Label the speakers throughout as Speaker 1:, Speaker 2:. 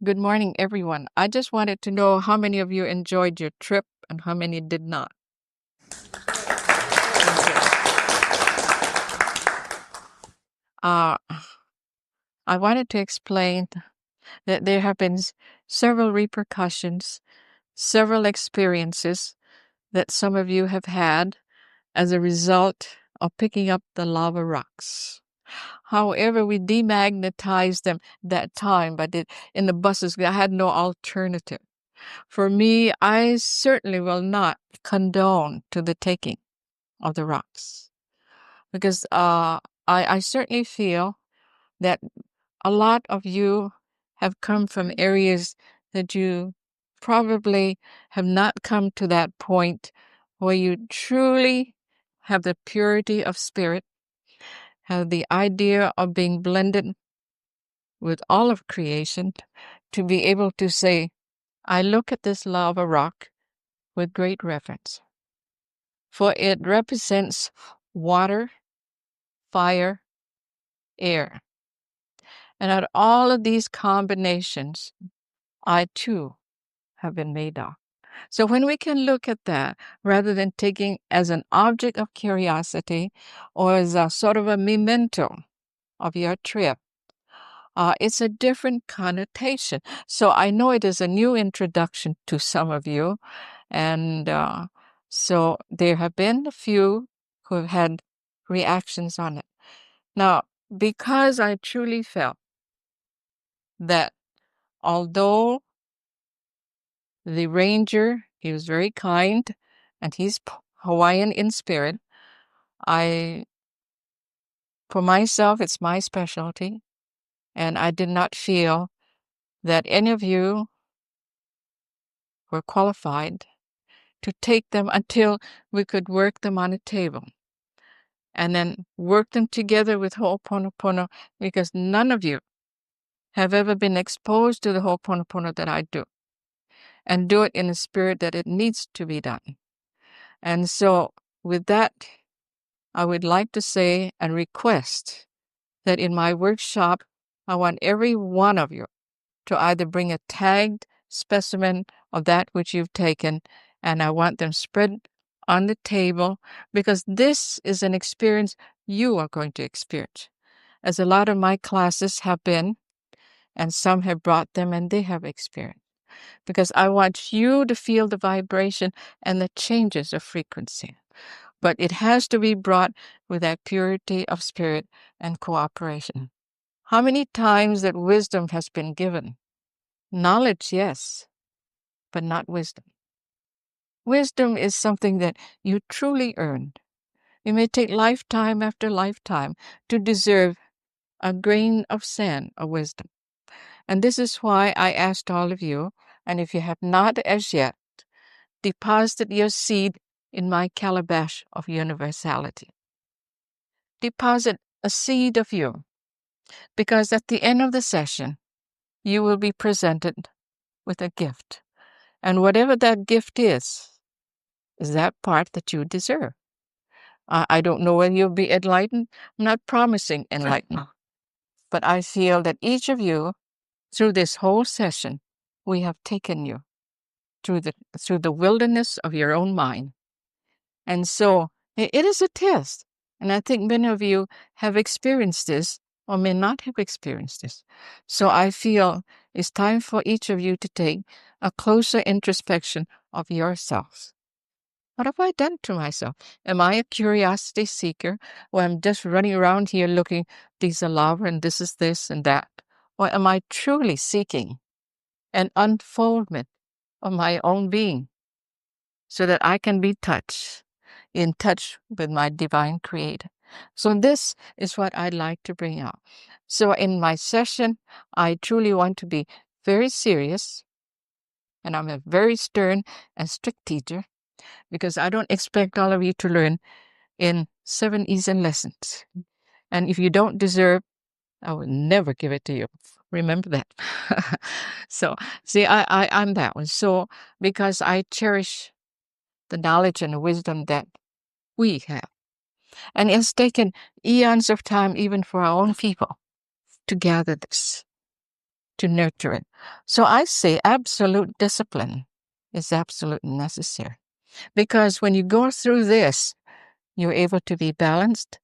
Speaker 1: Good morning, everyone. I just wanted to know how many of you enjoyed your trip and how many did not. Uh, I wanted to explain that there have been several repercussions, several experiences that some of you have had as a result of picking up the lava rocks. However, we demagnetized them that time, but in the buses, I had no alternative. For me, I certainly will not condone to the taking of the rocks because I certainly feel that a lot of you have come from areas that you probably have not come to that point where you truly have the purity of spirit, have the idea of being blended with all of creation, to be able to say, I look at this lava rock with great reverence, for it represents water, fire, air. And out of all of these combinations, I too have been made of. So when we can look at that, rather than taking as an object of curiosity or as a sort of a memento of your trip, it's a different connotation. So I know it is a new introduction to some of you. And so there have been a few who have had reactions on it. Now, because I truly felt that although the ranger, he was very kind and he's Hawaiian in spirit, for myself, it's my specialty. And I did not feel that any of you were qualified to take them until we could work them on a table and then work them together with Ho'oponopono, because none of you have ever been exposed to the Ho'oponopono that I do, and do it in a spirit that it needs to be done. And so with that, I would like to say and request that in my workshop, I want every one of you to either bring a tagged specimen of that which you've taken, and I want them spread on the table, because this is an experience you are going to experience, as a lot of my classes have been, and some have brought them and they have experienced. Because I want you to feel the vibration and the changes of frequency. But it has to be brought with that purity of spirit and cooperation. How many times that wisdom has been given? Knowledge, yes, but not wisdom. Wisdom is something that you truly earned. It may take lifetime after lifetime to deserve a grain of sand of wisdom. And this is why I asked all of you, and if you have not as yet, deposit your seed in my calabash of universality. Deposit a seed of you, because at the end of the session, you will be presented with a gift. And whatever that gift is that part that you deserve. I don't know whether you'll be enlightened. I'm not promising enlightenment. But I feel that each of you, through this whole session, we have taken you through the wilderness of your own mind. And so it is a test. And I think many of you have experienced this or may not have experienced this. So I feel it's time for each of you to take a closer introspection of yourselves. What have I done to myself? Am I a curiosity seeker, or I'm just running around here looking, these are lava and this is this and that? Or am I truly seeking an unfoldment of my own being so that I can be in touch with my divine creator? So this is what I'd like to bring out. So in my session, I truly want to be very serious, and I'm a very stern and strict teacher, because I don't expect all of you to learn in 7 easy lessons. And if you don't deserve, I will never give it to you. Remember that. So, see, I'm that one. So, because I cherish the knowledge and the wisdom that we have. And it's taken eons of time, even for our own people, to gather this. to nurture it. So I say absolute discipline is absolutely necessary. Because when you go through this, you're able to be balanced.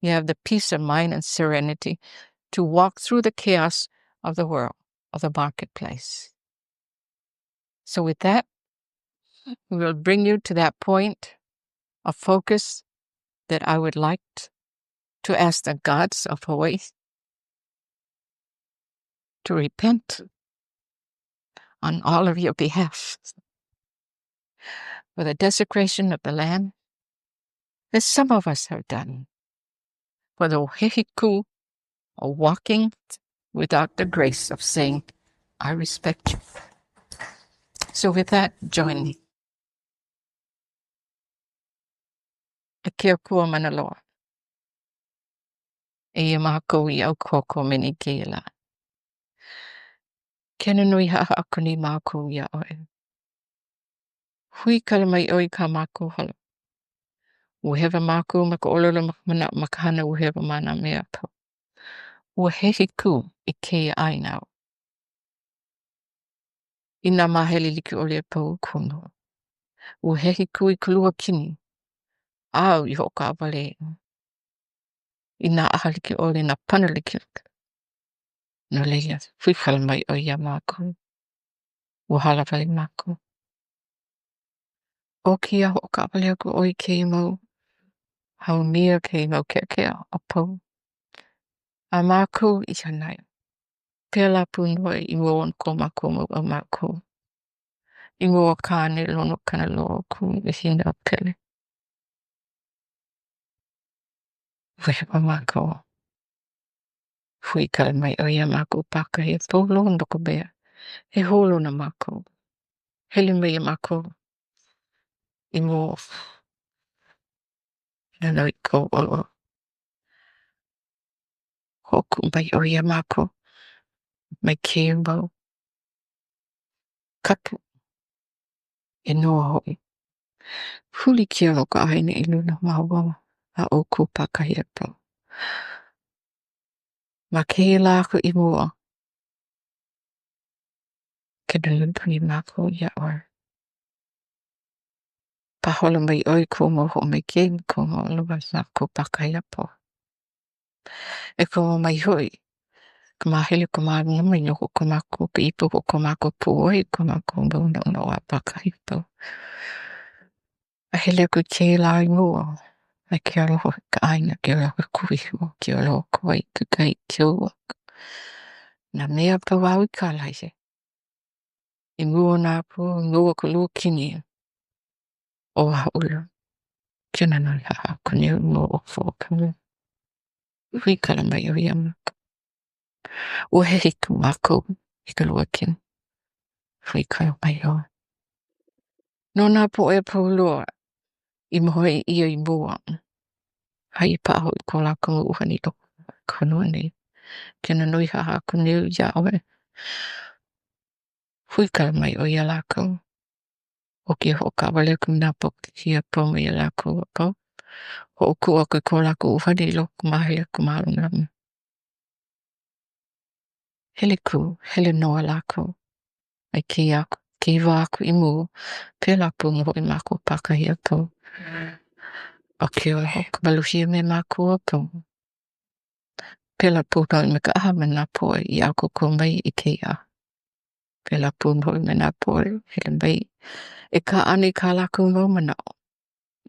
Speaker 1: You have the peace of mind and serenity to walk through the chaos of the world, of the marketplace. So with that, we will bring you to that point of focus that I would like to ask the gods of Hawaii to repent on all of your behalf for the desecration of the land that some of us have done, for the hehiku of walking without the grace of saying, I respect you. So with that, join me. E kia kua manaloa. E ia mākou I au koko meni kia la. Kena nui haha aku ni mākou ia oe. Hui kala mai oi ka mākou hala. Uhewa mākou maka ololo makahana uhewa mana mea pau. Ua hehi ku I keia aina. I nā maheli liki ole pau kono. Ua hehi ku I kulua kini. Au I hoka awale. I nā aha liki ole nā pana liki. No leia, hui kala mai oi ia mākou. Ua hala wale mākou. O kia hoka awale aku oi kei mau. Hau mia kei mau kea a pau. A mākou I hanai. Pea la punoi I mua ko mākou mau a mākou. I mua kāne lono kana loa ku I hina pele. Wehewa mākou. Hui kala mai o ia mākou paka he polo ndoko bea. He holo na mākou. Hele mai mākou. I mua. Nana I kou olo. Hoku mai o ia mākou. Mai kei mau. Kapu. E noa hoi. Huli kia roka aine I luna mawawa. A oku paka he pau. Ma kei lāku I mua. Ke nunupuni mākou ia oe. Pahola mai oi ko mo ho me kei ko mo lua mākou paka he pau. E ko mai hoi. Ka mahele ko māmi mai noko ko mākou ka ipo ko mākou puoi ko mākou mauna una o a paka he pau. A hele ku kei la I mua. Ai ke aloha ka aina ke aloha kui mo ke aloha kawai ka kai ke ua. Na mea pau au I ka laise. I mua nā pu ngua ko lua kini. O haula. Kena nai haha kone mua o whokau. Hui kala mai o ia maka. Ua he hiku mākou I ka lua kini. Hui kala mai o. No nā po e pau loa. I mohe ia I mua. Hai paho I ko lako uhani loko. Konua nei. Kena nui haha kone ia oe. Hui kala mai o ia lako. O kia hoka wale ku nā po kia po mai ia lako a pau. Ho oku o ko lako uhani loko mahi a kumarunga. Hele ku, hele noa lako. Ai ki aku, ki wa aku I mua. Pela pu mo I mako pakahi a pau. O kia hoka maluhia me mako a pau. Pela pu no I me ka aha me nā poe I ako ko mai I ke a. Pela pu no I me nā poe, hele mai. E ka ane ka lako mau manao.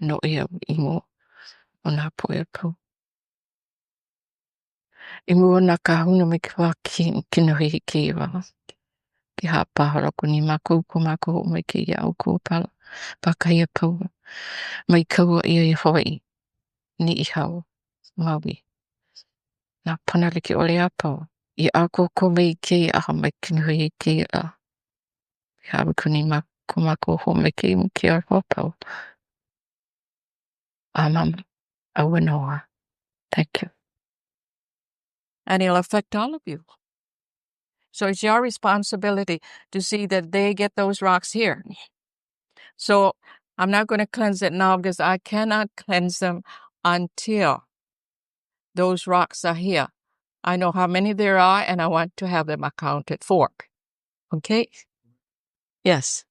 Speaker 1: No ia I mua. O nā poe a pau. I mua nā ka hunga me ki wā kina hihi ki wa. Ki haa pahara ko ni mako ko mako mai ki ia au ko pala. Pakahi a pau. Mai kaua ia I Hawaii. Ni I hau. Maui. Nā pana liki ole a pau. I ako ko mai ki aha mai kina hihi ki a. I hawa ko ni mako ho mai ki mu ki a ho pau. A mama. Aua noa. Thank you.
Speaker 2: And it'll affect all of you. So it's your responsibility to see that they get those rocks here. So I'm not going to cleanse it now because I cannot cleanse them until those rocks are here. I know how many there are, and I want to have them accounted for. Okay? Yes.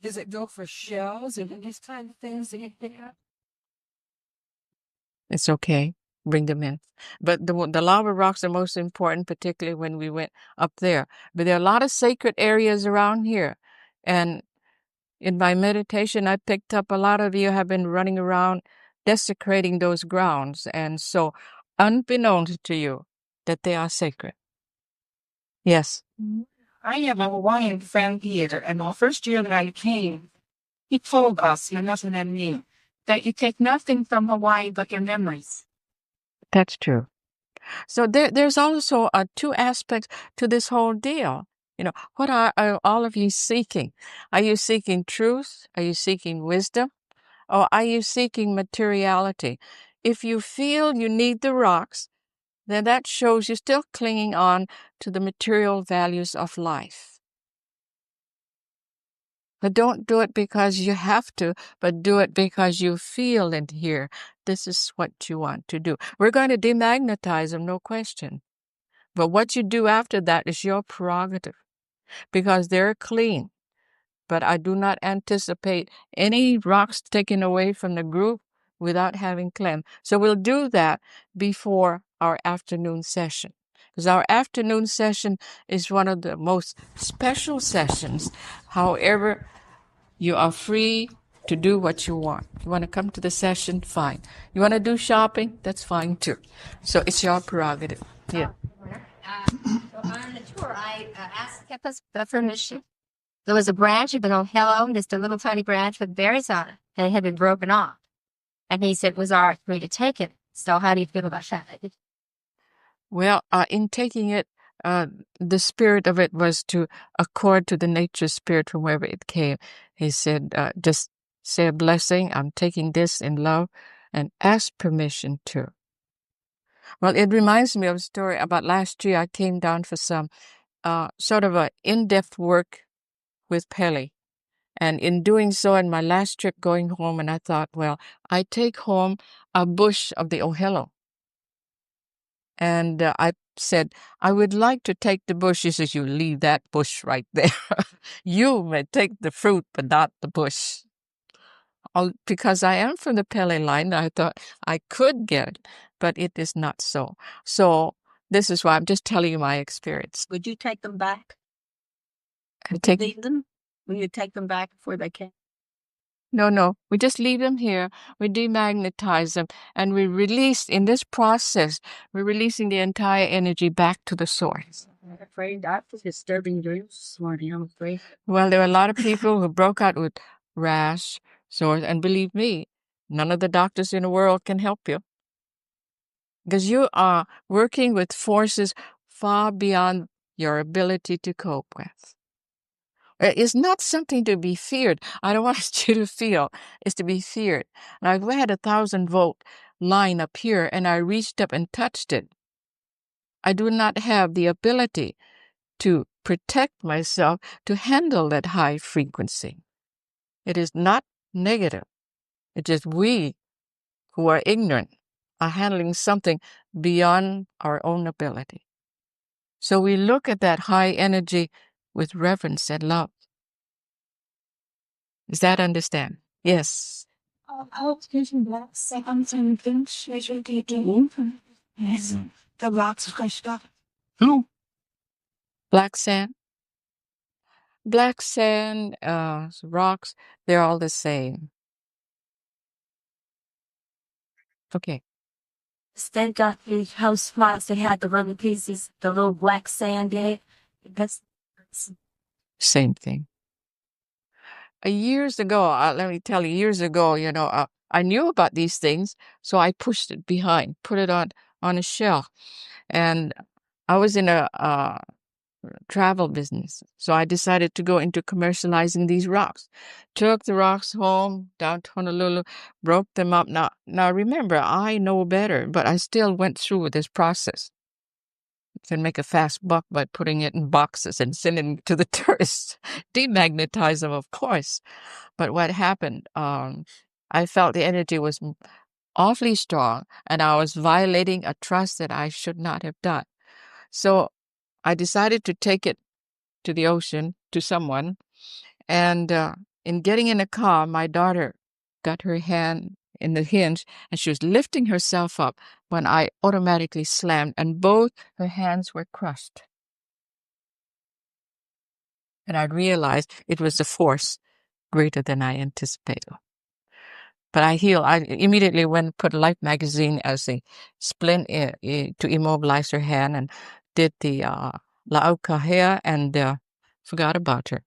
Speaker 1: Does it go for shells and these kind of things that you pick up?
Speaker 2: It's okay. Bring them in. But the lava rocks are most important, particularly when we went up there. But there are a lot of sacred areas around here. And in my meditation, I picked up a lot of you have been running around desecrating those grounds. And so, unbeknownst to you, that they are sacred. Yes.
Speaker 1: I have a Hawaiian friend here, and the first year that I came, he told us, and nothing and me, that you take nothing from Hawaii but your memories.
Speaker 2: That's true. So there's also two aspects to this whole deal. You know, what are all of you seeking? Are you seeking truth? Are you seeking wisdom? Or are you seeking materiality? If you feel you need the rocks, then that shows you're still clinging on to the material values of life. But don't do it because you have to, but do it because you feel in here. This is what you want to do. We're going to demagnetize them, no question. But what you do after that is your prerogative because they're clean. But I do not anticipate any rocks taken away from the group without having cleansed. So we'll do that before our afternoon session. Because our afternoon session is one of the most special sessions. However, you are free to do what you want. You want to come to the session? Fine. You want to do shopping? That's fine too. So it's your prerogative. Yeah.
Speaker 3: So on the tour, I kept us the permission. There was a branch of an Ohelo, just a little tiny branch with berries on it, and it had been broken off. And he said, was our free to take it. So how do you feel about that?
Speaker 2: Well, in taking it, the spirit of it was to accord to the nature spirit from wherever it came. He said, just say a blessing. I'm taking this in love and ask permission to. Well, it reminds me of a story about last year. I came down for some sort of a in-depth work with Pele. And in doing so, in my last trip going home, and I thought, well, I take home a bush of the Ohelo. And I said, I would like to take the bush. He says, you leave that bush right there. You may take the fruit, but not the bush. Because I am from the Pele line, I thought I could get it, but it is not so. So this is why I'm just telling you my experience.
Speaker 1: Would you take them back?
Speaker 2: Leave
Speaker 1: them? Will you take them back before they came?
Speaker 2: No. We just leave them here. We demagnetize them, and we release, in this process, we're releasing the entire energy back to the source.
Speaker 1: I'm afraid after disturbing dreams this morning, I'm afraid.
Speaker 2: Well, there were a lot of people who broke out with rash, sores, and believe me, none of the doctors in the world can help you. Because you are working with forces far beyond your ability to cope with. It's not something to be feared. I don't want you to feel it's to be feared. Now, if we had a 1,000-volt line up here and I reached up and touched it, I do not have the ability to protect myself to handle that high frequency. It is not negative. It's just we who are ignorant are handling something beyond our own ability. So we look at that high energy with reverence and love. Does that understand? Yes.
Speaker 1: How can black seconds and things usually do? Yes. The rocks crushed up. Who?
Speaker 2: Black sand? Black sand, rocks, they're all the same. Okay.
Speaker 3: They got the house spots that had the rubber pieces, the little black sand in it. That's
Speaker 2: Same thing. Years ago, let me tell you, years ago, I knew about these things, so I pushed it behind, put it on a shelf. And I was in a travel business, so I decided to go into commercializing these rocks. Took the rocks home, down to Honolulu, broke them up. Now remember, I know better, but I still went through with this process. Can make a fast buck by putting it in boxes and sending it to the tourists. Demagnetize them, of course. But what happened, I felt the energy was
Speaker 1: awfully strong, and I was violating a trust that I should not have done. So I decided to take it to the ocean, to someone. And in getting in the car, my daughter got her hand in the hinge, and she was lifting herself up when I automatically slammed, and both her hands were crushed. And I realized it was a force greater than I anticipated. But I healed. I immediately went and put Life magazine as a splint to immobilize her hand, and did the Laukahea, and forgot about her.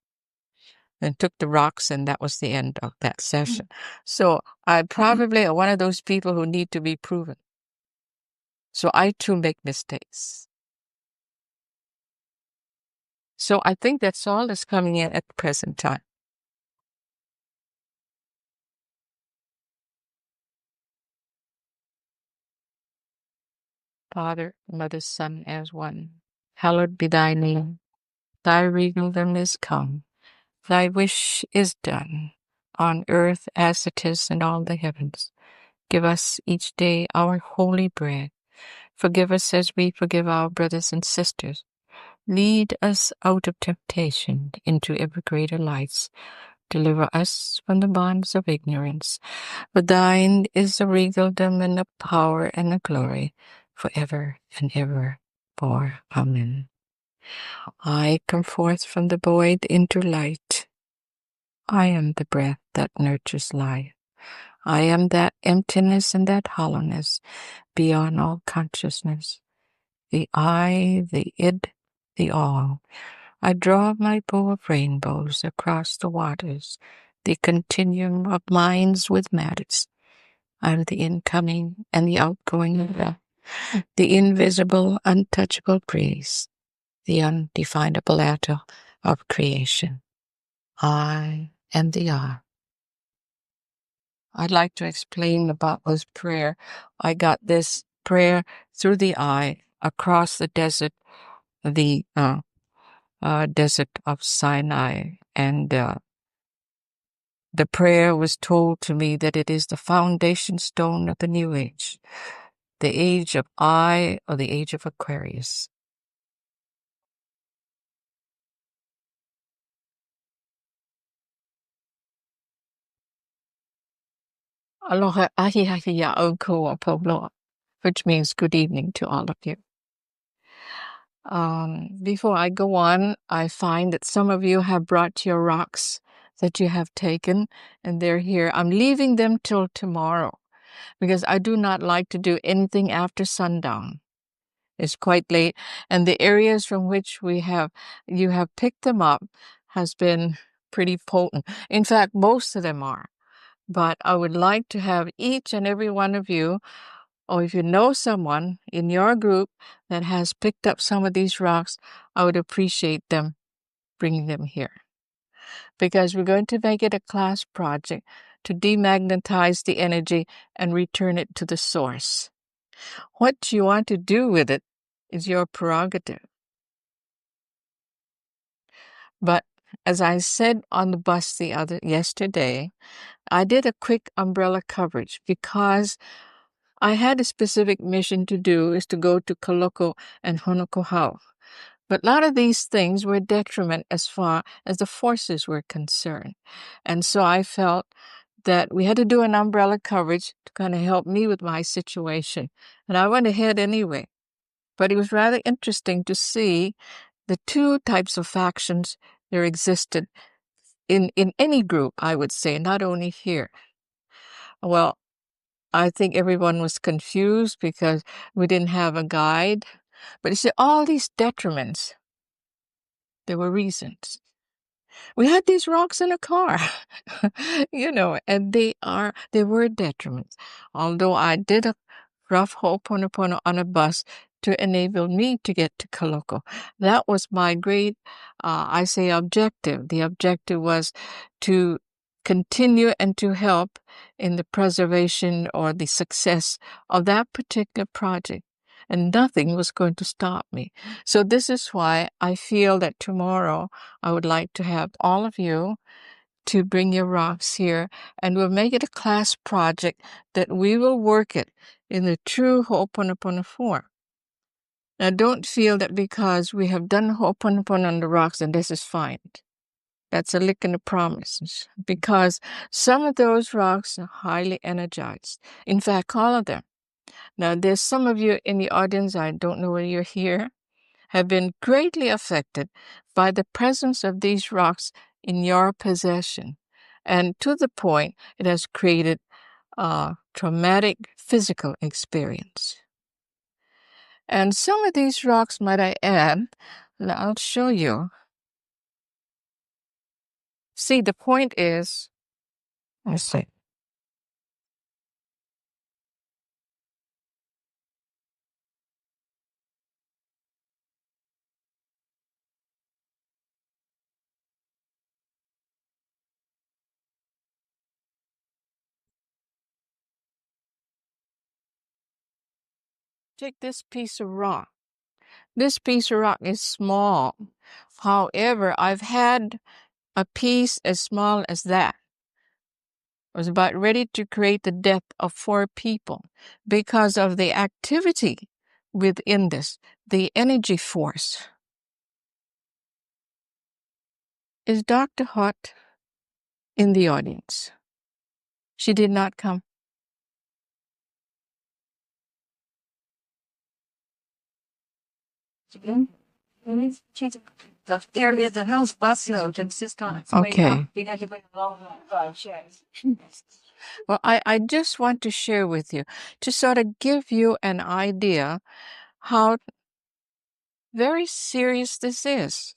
Speaker 1: And took the rocks, and that was the end of that session. So I probably are one of those people who need to be proven. So I too make mistakes. So I think that's all that's coming in at the present time. Father, Mother, Son, as one. Hallowed be thy name. Thy regnum is come. Thy wish is done, on earth as it is in all the heavens. Give us each day our holy bread. Forgive us as we forgive our brothers and sisters. Lead us out of temptation into ever greater lights. Deliver us from the bonds of ignorance. For thine is the regeldom, and the power, and the glory, forever and ever. For Amen. I come forth from the void into light. I am the breath that nurtures life. I am that emptiness and that hollowness beyond all consciousness. The I, the id, the all. I draw my bow of rainbows across the waters, the continuum of minds with matters. I'm the incoming and the outgoing of the invisible, untouchable breeze, the undefinable atom of creation. I am the I. I'd like to explain about this prayer. I got this prayer through the I across the desert, the desert of Sinai, and the prayer was told to me that it is the foundation stone of the new age, the age of I, or the age of Aquarius. Aloha ahi ahi ya o koa pobloa, which means good evening to all of you. Before I go on, I find that some of you have brought your rocks that you have taken, and they're here. I'm leaving them till tomorrow because I do not like to do anything after sundown. It's quite late, and the areas from which you have picked them up has been pretty potent. In fact, most of them are. But I would like to have each and every one of you, or if you know someone in your group that has picked up some of these rocks, I would appreciate them bringing them here. Because we're going to make it a class project to demagnetize the energy and return it to the source. What you want to do with it is your prerogative. But as I said on the bus yesterday, I did a quick umbrella coverage because I had a specific mission to do, is to go to Kaloko and Honokohau. But a lot of these things were a detriment as far as the forces were concerned. And so I felt that we had to do an umbrella coverage to kind of help me with my situation. And I went ahead anyway. But it was rather interesting to see the two types of factions there existed in any group, I would say, not only here. Well, I think everyone was confused because we didn't have a guide. But you see, all these detriments, there were reasons. We had these rocks in a car, and they were detriments. Although I did a rough ho'oponopono on a bus to enable me to get to Kaloko. That was my great, objective. The objective was to continue and to help in the preservation or the success of that particular project. And nothing was going to stop me. So this is why I feel that tomorrow I would like to have all of you to bring your rocks here, and we'll make it a class project that we will work it in the true Ho'oponopono form. Now, don't feel that because we have done Ho'oponopono on the rocks and this is fine. That's a lick in the promise, because some of those rocks are highly energized. In fact, all of them. Now, there's some of you in the audience, I don't know whether you're here, have been greatly affected by the presence of these rocks in your possession. And to the point, it has created a traumatic physical experience. And some of these rocks, might I add, I'll show you. See, the point is, let's see. Take this piece of rock. This piece of rock is small. However, I've had a piece as small as that. I was about ready to create the death of 4 people because of the activity within this, the energy force. Is Dr. Hott in the audience? She did not come.
Speaker 2: There is a house bus load and just on its way
Speaker 1: Okay.
Speaker 2: up. You have to bring a long chairs.
Speaker 1: Well, I just want to share with you to sort of give you an idea how very serious this is.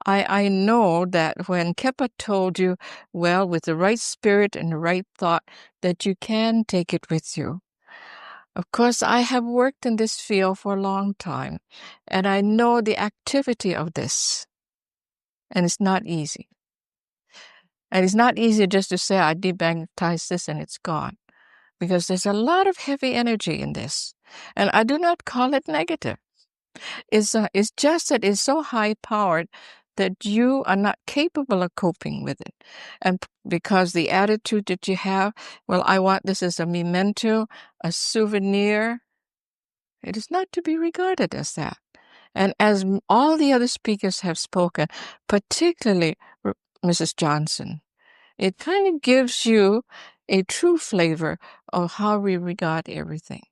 Speaker 1: I know that when Kepa told you, well, with the right spirit and the right thought, that you can take it with you. Of course, I have worked in this field for a long time, and I know the activity of this, and it's not easy. And it's not easy just to say, I demagnetize this and it's gone, because there's a lot of heavy energy in this. And I do not call it negative. It's just that it's so high-powered that you are not capable of coping with it. And because the attitude that you have, well, I want this as a memento, a souvenir, it is not to be regarded as that. And as all the other speakers have spoken, particularly Mrs. Johnson, it kind of gives you a true flavor of how we regard everything.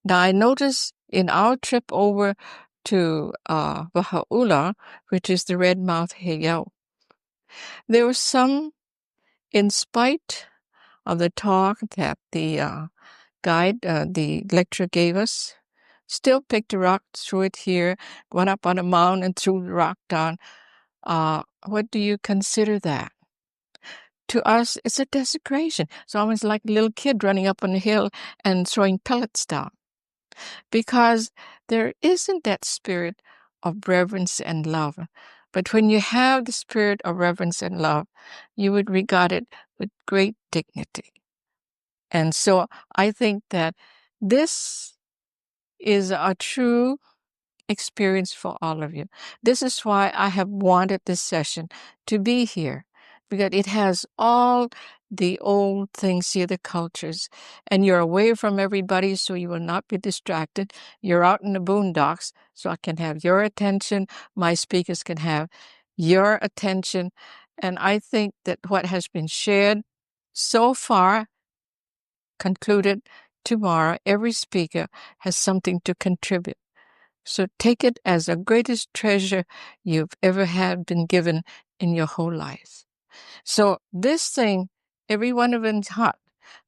Speaker 1: Now, I noticed in our trip over to Wahaula, which is the red mouth heiau, there were some, in spite of the talk that the guide, the lecturer gave us, still picked a rock, threw it here, went up on a mound and threw the rock down. What do you consider that? To us, it's a desecration. It's almost like a little kid running up on a hill and throwing pellets down. Because there isn't that spirit of reverence and love. But when you have the spirit of reverence and love, you would regard it with great dignity. And so I think that this is a true experience for all of you. This is why I have wanted this session to be here, because it has all the old things here, the cultures, and you're away from everybody, so you will not be distracted. You're out in the boondocks, so I can have your attention. My speakers can have your attention. And I think that what has been shared so far, concluded tomorrow, every speaker has something to contribute. So take it as the greatest treasure you've ever had been given in your whole life. So this thing, every one of them is hot.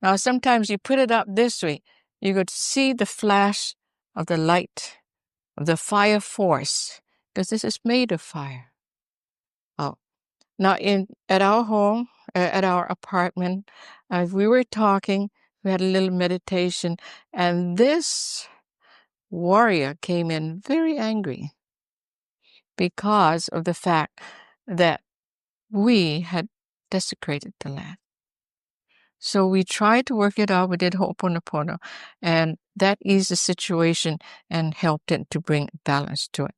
Speaker 1: Now, sometimes you put it up this way, you could see the flash of the light, of the fire force, because this is made of fire. Oh, now at our home, at our apartment, we were talking, we had a little meditation, and this warrior came in very angry because of the fact that we had desecrated the land. So we tried to work it out. We did Ho'oponopono, and that eased the situation and helped it to bring balance to it.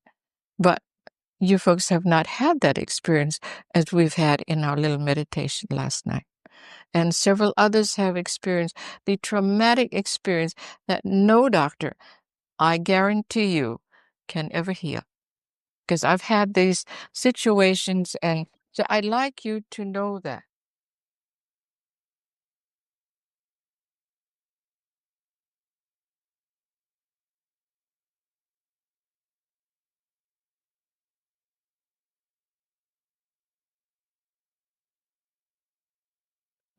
Speaker 1: But you folks have not had that experience as we've had in our little meditation last night. And several others have experienced the traumatic experience that no doctor, I guarantee you, can ever heal. Because I've had these situations, and so I'd like you to know that.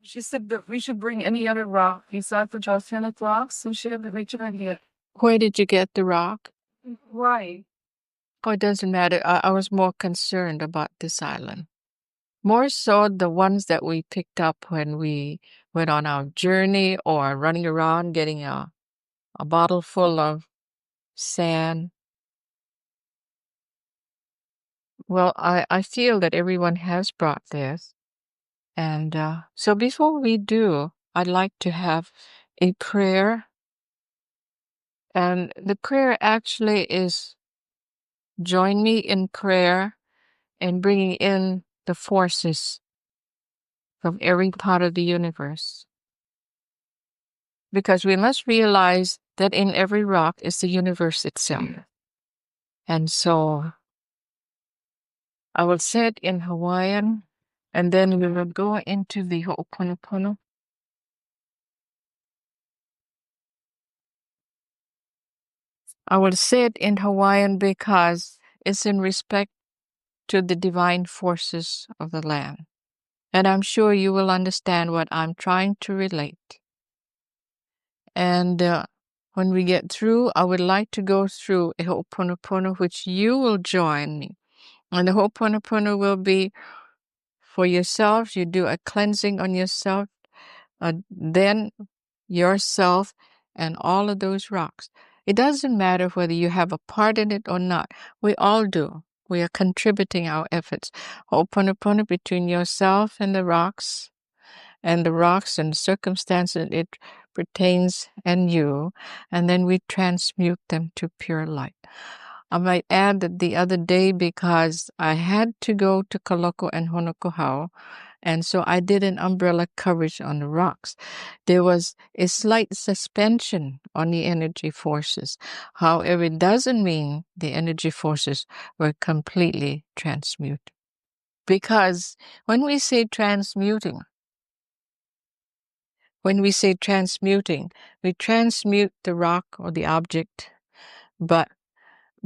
Speaker 2: She said that we should bring any other rock besides the gigantic rocks, so she had to make sure idea.
Speaker 1: Where did you get the rock?
Speaker 2: Why?
Speaker 1: Oh, it doesn't matter. I was more concerned about this island. More so the ones that we picked up when we went on our journey or running around getting a bottle full of sand. Well, I feel that everyone has brought this. And so before we do, I'd like to have a prayer. And the prayer actually is join me in prayer and bringing in the forces from every part of the universe. Because we must realize that in every rock is the universe itself. And so I will say it in Hawaiian, and then we will go into the Ho'oponopono. I will say it in Hawaiian because it's in respect to the divine forces of the land. And I'm sure you will understand what I'm trying to relate. And when we get through, I would like to go through a Ho'oponopono, which you will join me. And the Ho'oponopono will be for yourself. You do a cleansing on yourself, then yourself and all of those rocks. It doesn't matter whether you have a part in it or not. We all do. We are contributing our efforts. Ho'oponopono between yourself and the rocks and circumstances it pertains and you, and then we transmute them to pure light. I might add that the other day, because I had to go to Kaloko and Honokohau, and so I did an umbrella coverage on the rocks. There was a slight suspension on the energy forces. However, it doesn't mean the energy forces were completely transmuted. Because when we say transmuting, we transmute the rock or the object, but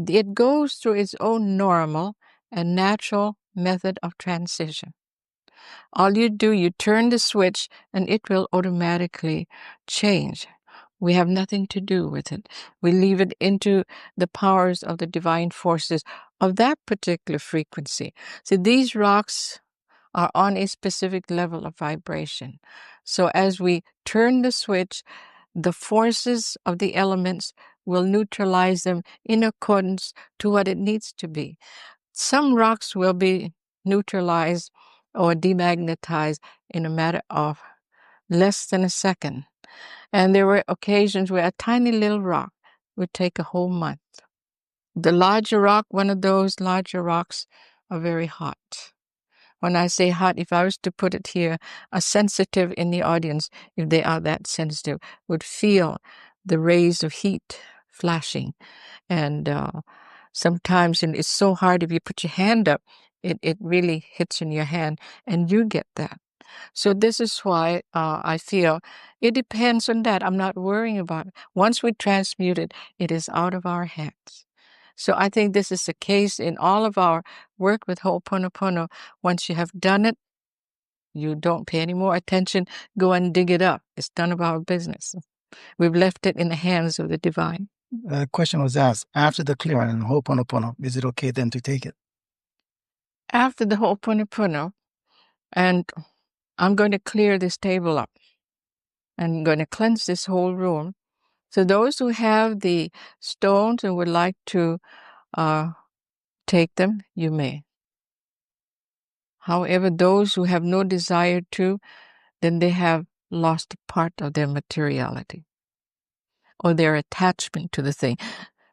Speaker 1: it goes through its own normal and natural method of transition. All you do, you turn the switch and it will automatically change. We have nothing to do with it. We leave it into the powers of the divine forces of that particular frequency. So these rocks are on a specific level of vibration. So as we turn the switch, the forces of the elements will neutralize them in accordance to what it needs to be. Some rocks will be neutralized or demagnetized in a matter of less than a second. And there were occasions where a tiny little rock would take a whole month. The larger rock, one of those larger rocks, are very hot. When I say hot, if I was to put it here, a sensitive in the audience, if they are that sensitive, would feel the rays of heat flashing. And sometimes, and it's so hard if you put your hand up, it really hits in your hand, and you get that. So this is why I feel it depends on that. I'm not worrying about it. Once we transmute it, it is out of our hands. So I think this is the case in all of our work with Ho'oponopono. Once you have done it, you don't pay any more attention. Go and dig it up. It's none of our business. We've left it in the hands of the divine.
Speaker 4: The question was asked, after the clearing in Ho'oponopono, is it okay then to take it?
Speaker 1: After the Ho'oponopono, and I'm going to clear this table up. I'm going to cleanse this whole room. So those who have the stones and would like to take them, you may. However, those who have no desire to, then they have lost part of their materiality or their attachment to the thing.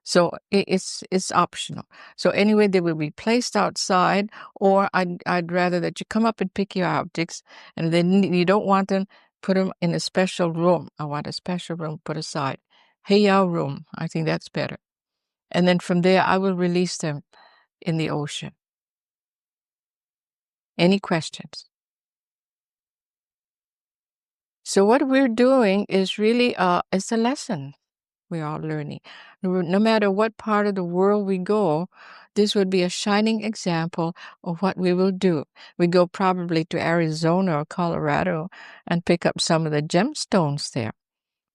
Speaker 1: So it's optional. So anyway, they will be placed outside, or I'd rather that you come up and pick your objects, and then you don't want them, put them in a special room. I want a special room put aside. Heiau room. I think that's better. And then from there, I will release them in the ocean. Any questions? So what we're doing is really it's a lesson we're all learning. No matter what part of the world we go, this would be a shining example of what we will do. We go probably to Arizona or Colorado and pick up some of the gemstones there.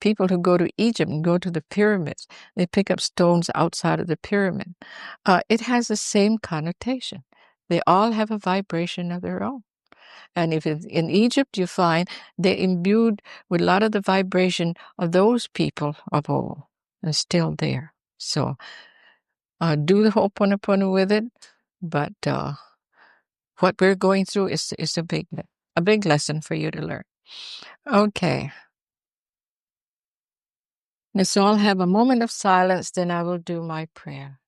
Speaker 1: People who go to Egypt and go to the pyramids, they pick up stones outside of the pyramid. It has the same connotation. They all have a vibration of their own. And if it's in Egypt, you find they're imbued with a lot of the vibration of those people of old, and still there. So do the Ho'oponopono with it, but what we're going through is a big lesson for you to learn. Okay. Let's all have a moment of silence, then I will do my prayer.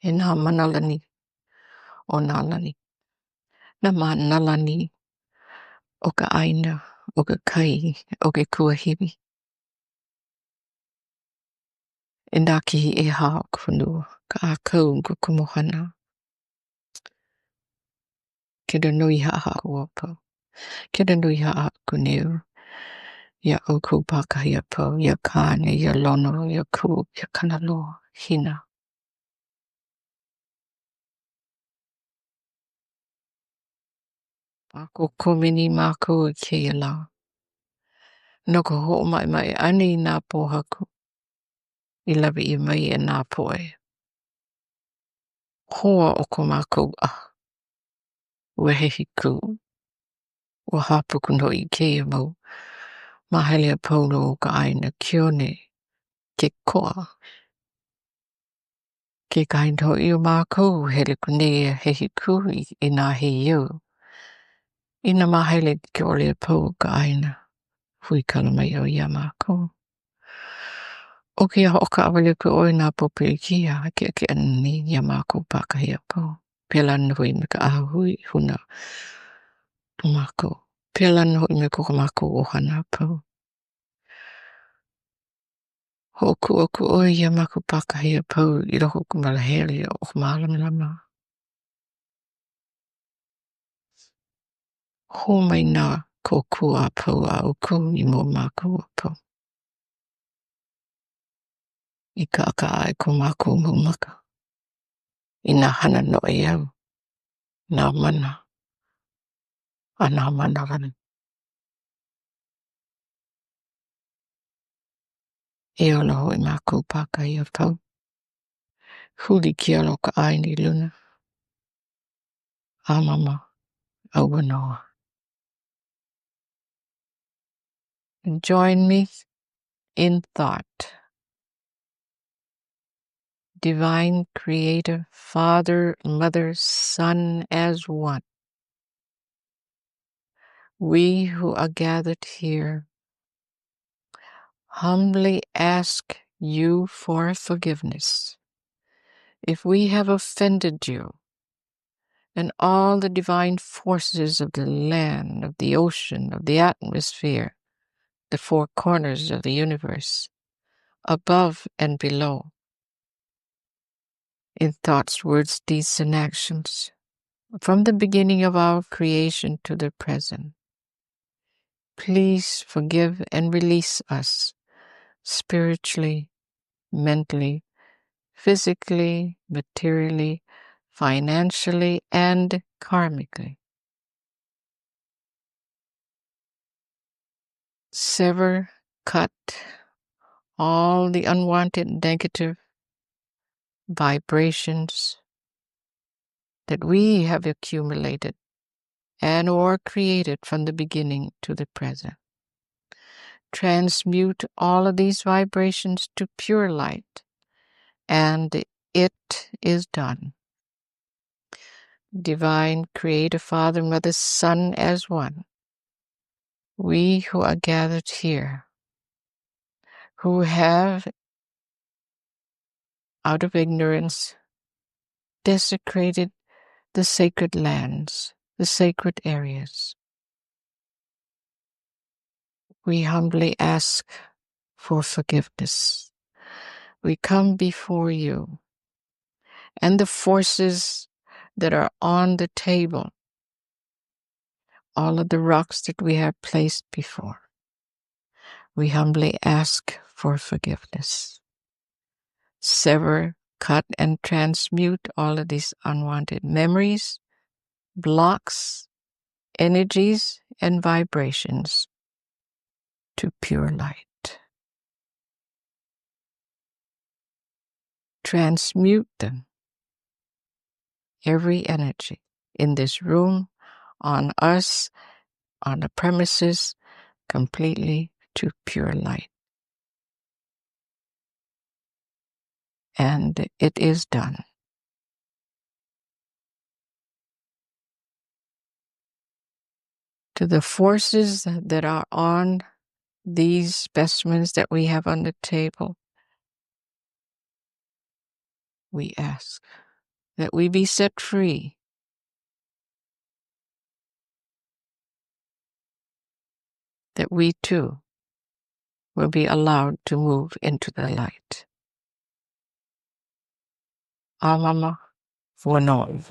Speaker 1: Ina manalani o nalani. Na manalani o ka aina, o ka kai, o ke kuahiwi. Ina kihi e haa kunu, ka a kau ko kumuhana. Kira nui haa kuopo. Kira nui haa kuneu. Ia oku pakahi apo, ia kāne, ia lono, ia ku, ia kanaloa, hina. Ako komini mākou e keia la. No ka ho mai ani nā pōhaku. I lawe I mai e nā poe. Hoa o ko mākou wehehi ku. Ua hapuku no I keia mau. Mahele a paulo o ka aina kione. Ke koa. Ke kainto I o mākou hele kunea hehi ku I nā he iau. Ina mahele ke ole a pau ka aina. Hui kala mai o ia mākou. O kia hoka awale ku oi nā pope kia. Ke ani ia mākou pakahi a pau. Pela nui me ka ahui huna. Mākou. Pela nui me ko ka mākou ohana pau. Hoku oku oi ia mākou pakahi a pau. I roho ku malahele o mālama. Ho mai nā ko kua pau a uku I mo mākou a pau. I ka aka ai ko mākou maumaka. I nā hana no e au. Nā mana. A nā mana rani. E ola hoi mākou pākai a pau. Huli ki alo ka aini luna. A mama. Aua noa. Join me in thought. Divine Creator, Father, Mother, Son as one. We who are gathered here humbly ask you for forgiveness. If we have offended you, and all the divine forces of the land, of the ocean, of the atmosphere, the four corners of the universe, above and below, in thoughts, words, deeds, and actions, from the beginning of our creation to the present. Please forgive and release us spiritually, mentally, physically, materially, financially, and karmically. Sever, cut all the unwanted negative vibrations that we have accumulated and or created from the beginning to the present. Transmute all of these vibrations to pure light, and it is done. Divine Creator, Father, Mother, Son as one, we who are gathered here, who have, out of ignorance, desecrated the sacred lands, the sacred areas, we humbly ask for forgiveness. We come before you, and the forces that are on the table, all of the rocks that we have placed before, we humbly ask for forgiveness. Sever, cut, and transmute all of these unwanted memories, blocks, energies, and vibrations to pure light. Transmute them, every energy in this room, on us, on the premises, completely to pure light. And it is done. To the forces that are on these specimens that we have on the table, we ask that we be set free, that we too will be allowed to move into the light. Amama Vonoi.